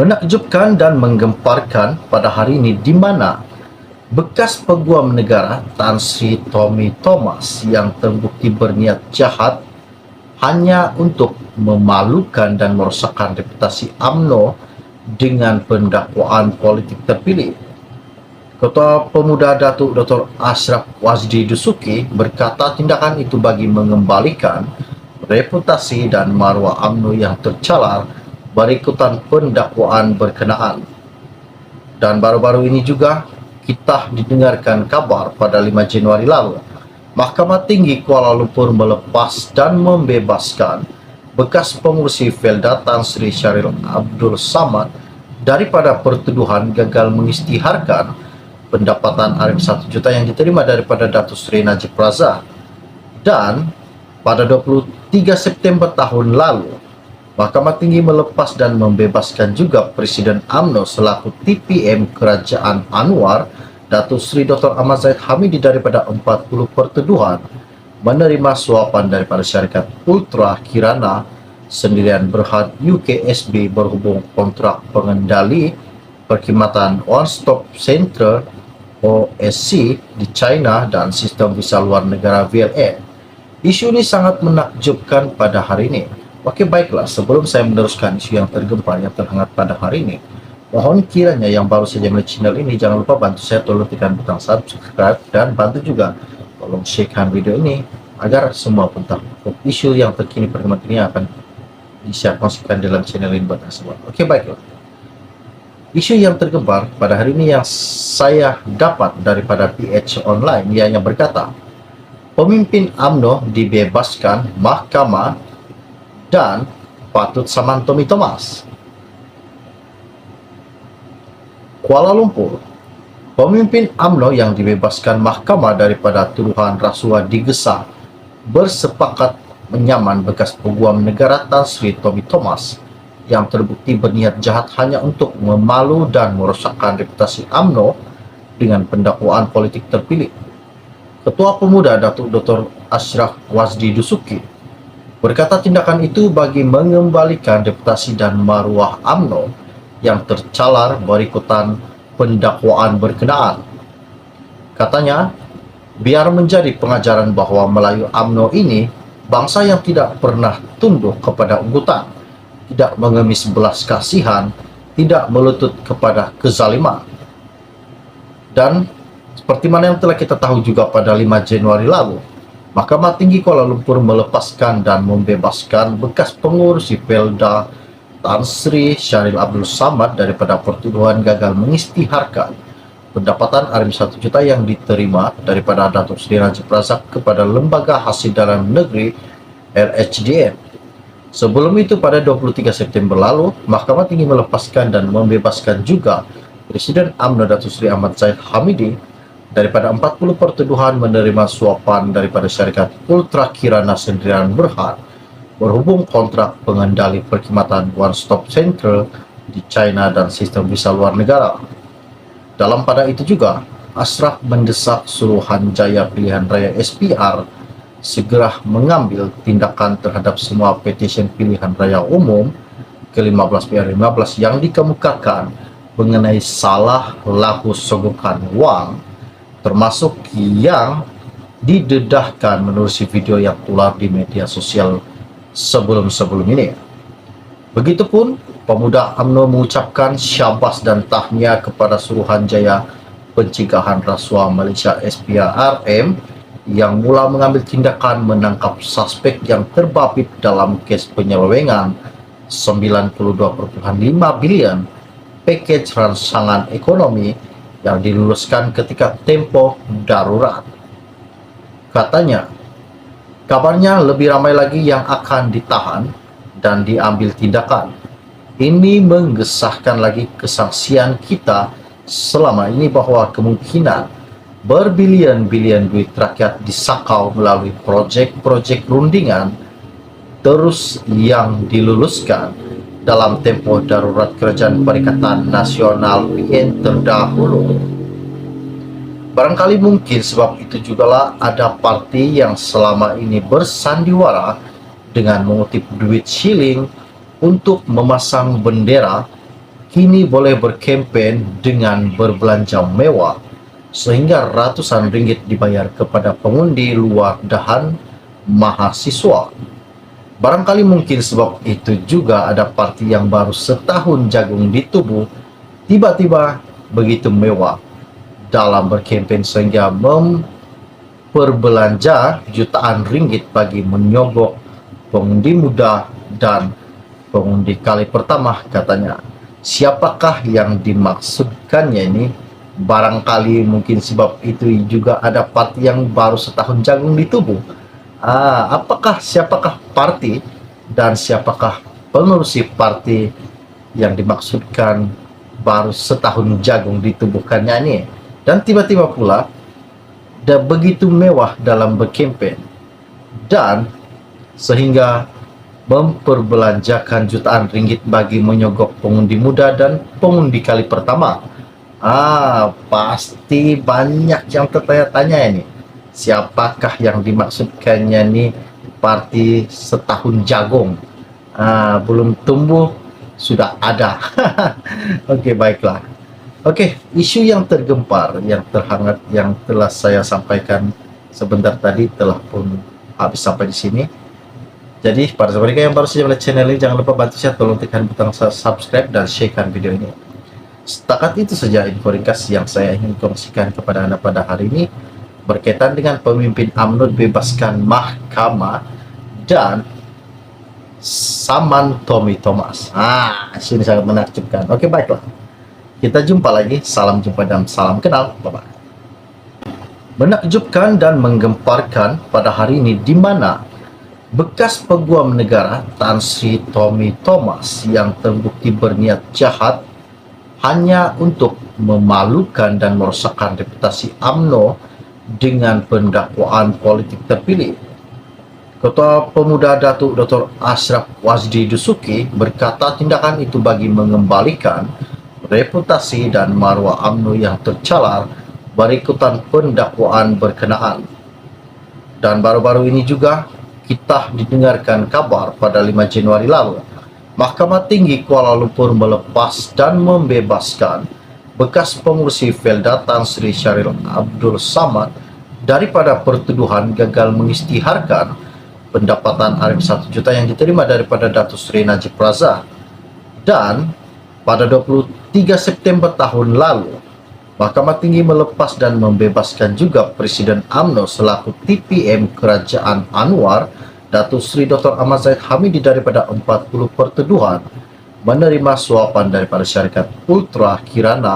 Menakjubkan dan menggemparkan pada hari ini di mana bekas peguam negara Tan Sri Tommy Thomas yang terbukti berniat jahat hanya untuk memalukan dan merosakkan reputasi UMNO dengan pendakwaan politik terpilih. Ketua Pemuda Datuk Dr. Ashraf Wazdi Dusuki berkata tindakan itu bagi mengembalikan reputasi dan maruah UMNO yang tercalar berikutan pendakwaan berkenaan. Dan baru-baru ini juga kita didengarkan kabar pada 5 Januari lalu, Mahkamah Tinggi Kuala Lumpur melepas dan membebaskan bekas pengurusi Felda Tan Sri Syahril Abdul Samad daripada pertuduhan gagal mengisytiharkan pendapatan Rp1 juta yang diterima daripada Datuk Seri Najib Razak. Dan pada 23 September tahun lalu, Mahkamah Tinggi melepas dan membebaskan juga Presiden UMNO selaku TPM Kerajaan Anwar, Datuk Seri Dr. Ahmad Zahid Hamidi daripada 40 pertuduhan menerima suapan daripada syarikat Ultra Kirana Sendirian Berhad UKSB berhubung kontrak pengendali perkhidmatan One Stop Center OSC di China dan sistem visa luar negara VLN. Isu ini sangat menakjubkan pada hari ini. Oke, baiklah, sebelum saya meneruskan isu yang tergempar yang terhangat pada hari ini, mohon kiranya yang baru saja melihat channel ini jangan lupa bantu saya, tolong tekan butang subscribe dan bantu juga tolong sharekan video ini agar semua tentang isu yang terkini perkembangan ini akan di-share konsisten dalam channel ini buat semua. Oke, baiklah. Isu yang tergempar pada hari ini yang saya dapat daripada PH Online yang berkata, pemimpin UMNO dibebaskan mahkamah dan patut saman Tommy Thomas. Kuala Lumpur, pemimpin UMNO yang dibebaskan mahkamah daripada tuduhan rasuah digesa bersepakat menyaman bekas peguam negara Tan Sri Tommy Thomas yang terbukti berniat jahat hanya untuk memalu dan merosakkan reputasi UMNO dengan pendakwaan politik terpilih. Ketua Pemuda Datuk Dr. Ashraf Wazdi Dusuki berkata tindakan itu bagi mengembalikan reputasi dan maruah UMNO yang tercalar berikutan pendakwaan berkenaan. Katanya, biar menjadi pengajaran bahwa Melayu UMNO ini bangsa yang tidak pernah tunduk kepada ugutan, tidak mengemis belas kasihan, tidak melutut kepada kezaliman. Dan seperti mana yang telah kita tahu juga pada 5 Januari lalu, Mahkamah Tinggi Kuala Lumpur melepaskan dan membebaskan bekas pengurus Felda Tan Sri Syahril Abdul Samad daripada pertuduhan gagal mengisytiharkan pendapatan Rp1 juta yang diterima daripada Datuk Seri Najib Razak kepada Lembaga Hasil Dalam Negeri LHDN. Sebelum itu pada 23 September lalu, Mahkamah Tinggi melepaskan dan membebaskan juga Presiden UMNO Datuk Seri Ahmad Zahid Hamidi daripada 40 pertuduhan menerima suapan daripada syarikat Ultra Kirana Sendirian Berhad berhubung kontrak pengendali perkhidmatan One Stop Center di China dan sistem visa luar negara. Dalam pada itu juga, Ashraf mendesak Suruhanjaya Pilihan Raya SPR segera mengambil tindakan terhadap semua petisi pilihan raya umum ke-15 PR15 yang dikemukakan mengenai salah laku sogokan wang, termasuk yang didedahkan menerusi video yang keluar di media sosial sebelum ini. Begitupun, Pemuda UMNO mengucapkan syabas dan tahniah kepada Suruhanjaya Pencegahan Rasuah Malaysia SPRM yang mula mengambil tindakan menangkap suspek yang terbabit dalam kes penyelewengan 92.5 bilion package rangsangan ekonomi yang diluluskan ketika tempo darurat. Katanya, kabarnya lebih ramai lagi yang akan ditahan dan diambil tindakan. Ini menggesahkan lagi kesaksian kita selama ini bahwa kemungkinan berbilion-bilion duit rakyat disakau melalui projek-projek rundingan terus yang diluluskan dalam tempo darurat Kerajaan Perikatan Nasional PN terdahulu. Barangkali mungkin sebab itu jugalah ada parti yang selama ini bersandiwara dengan mengutip duit shilling untuk memasang bendera kini boleh berkempen dengan berbelanja mewah sehingga ratusan ringgit dibayar kepada pengundi luar dahan mahasiswa. Barangkali mungkin sebab itu juga ada parti yang baru setahun jagung di tubuh tiba-tiba begitu mewah dalam berkempen sehingga memperbelanja jutaan ringgit bagi menyogok pengundi muda dan pengundi kali pertama katanya. Siapakah yang dimaksudkannya ini? Barangkali mungkin sebab itu juga ada parti yang baru setahun jagung di tubuh. Siapakah parti dan siapakah pengurusi parti yang dimaksudkan baru setahun jagung ditubuhkannya ini? Dan tiba-tiba pula begitu mewah dalam berkempen dan sehingga memperbelanjakan jutaan ringgit bagi menyogok pengundi muda dan pengundi kali pertama. Pasti banyak yang tertanya-tanya ini. Siapakah yang dimaksudkannya nih parti setahun jagung? Belum tumbuh sudah ada. Oke, baiklah. Oke, isu yang tergempar, yang terhangat, yang telah saya sampaikan sebentar tadi telah pun habis sampai di sini. Jadi, para sahabat yang baru saja melihat channel ini, jangan lupa bantu saya, tolong tekan butang subscribe dan sharekan video ini. Setakat itu saja info ringkas yang saya ingin kongsikan kepada Anda pada hari ini berkaitan dengan pemimpin UMNO dibebaskan mahkamah dan saman Tommy Thomas. Ini sangat menakjubkan. Oke, baiklah. Kita jumpa lagi. Salam jumpa dan salam kenal. Bye-bye. Menakjubkan dan menggemparkan pada hari ini di mana bekas peguam negara Tan Sri Tommy Thomas yang terbukti berniat jahat hanya untuk memalukan dan merosakkan reputasi UMNO dengan pendakwaan politik terpilih. Ketua Pemuda Datuk Dr. Ashraf Wazdi Dusuki berkata tindakan itu bagi mengembalikan reputasi dan marwah UMNO yang tercalar berikutan pendakwaan berkenaan. Dan baru-baru ini juga kita didengarkan kabar pada 5 Januari lalu, Mahkamah Tinggi Kuala Lumpur melepas dan membebaskan bekas pengurusi Felda Tan Sri Syahril Abdul Samad daripada pertuduhan gagal mengisytiharkan pendapatan Rm 1 juta yang diterima daripada Datuk Seri Najib Razak. Dan pada 23 September tahun lalu, Mahkamah Tinggi melepas dan membebaskan juga Presiden UMNO selaku TPM Kerajaan Anwar, Datuk Seri Dr. Ahmad Zahid Hamidi daripada 40 pertuduhan menerima suapan daripada syarikat Ultra Kirana